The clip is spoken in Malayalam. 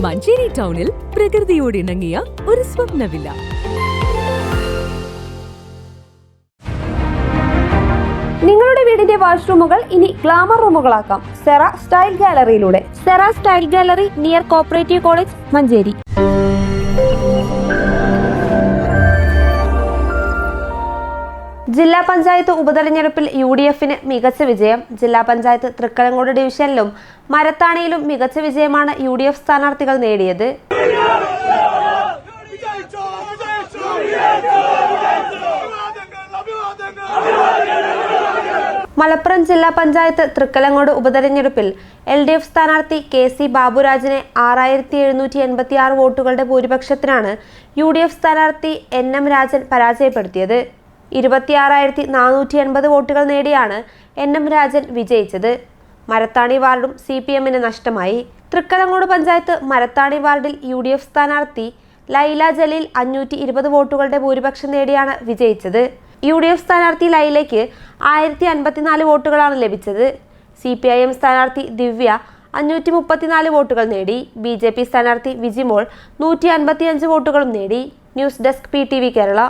മഞ്ചേരി ടൗണിൽ പ്രകൃതിയോട് ഇണങ്ങിയ ഒരു സ്വപ്ന വില്ല. നിങ്ങളുടെ വീടിന്റെ വാഷ്റൂമുകൾ ഇനി ഗ്ലാമർ റൂമുകളാക്കാം സെറ സ്റ്റൈൽ ഗാലറിയിലൂടെ. Sera style gallery near cooperative college, Manjeri. ജില്ലാ പഞ്ചായത്ത് ഉപതെരഞ്ഞെടുപ്പിൽ UDFന് മികച്ച വിജയം. ജില്ലാ പഞ്ചായത്ത് തൃക്കലങ്കോട് ഡിവിഷനിലും മരത്താണിയിലും മികച്ച വിജയമാണ് UDF സ്ഥാനാർത്ഥികൾ നേടിയത്. മലപ്പുറം ജില്ലാ പഞ്ചായത്ത് തൃക്കലങ്കോട് ഉപതെരഞ്ഞെടുപ്പിൽ LDF സ്ഥാനാർത്ഥി KC ബാബുരാജിനെ 6786 വോട്ടുകളുടെ ഭൂരിപക്ഷത്തിനാണ് UDF സ്ഥാനാർത്ഥി NM രാജൻ പരാജയപ്പെടുത്തിയത്. 26,480 വോട്ടുകൾ നേടിയാണ് NM രാജൻ വിജയിച്ചത്. മരത്താണി വാർഡും CPMന് നഷ്ടമായി. തൃക്കലങ്കോട് പഞ്ചായത്ത് മരത്താണി വാർഡിൽ UDF സ്ഥാനാർത്ഥി ലൈല ജലീൽ 520 വോട്ടുകളുടെ ഭൂരിപക്ഷം നേടിയാണ് വിജയിച്ചത്. UDF സ്ഥാനാർത്ഥി ലൈലയ്ക്ക് 1054 വോട്ടുകളാണ് ലഭിച്ചത്. CPIM സ്ഥാനാർത്ഥി ദിവ്യ 534 വോട്ടുകൾ നേടി. BJP സ്ഥാനാർത്ഥി വിജിമോൾ 155 വോട്ടുകളും നേടി. News desk PTV Kerala.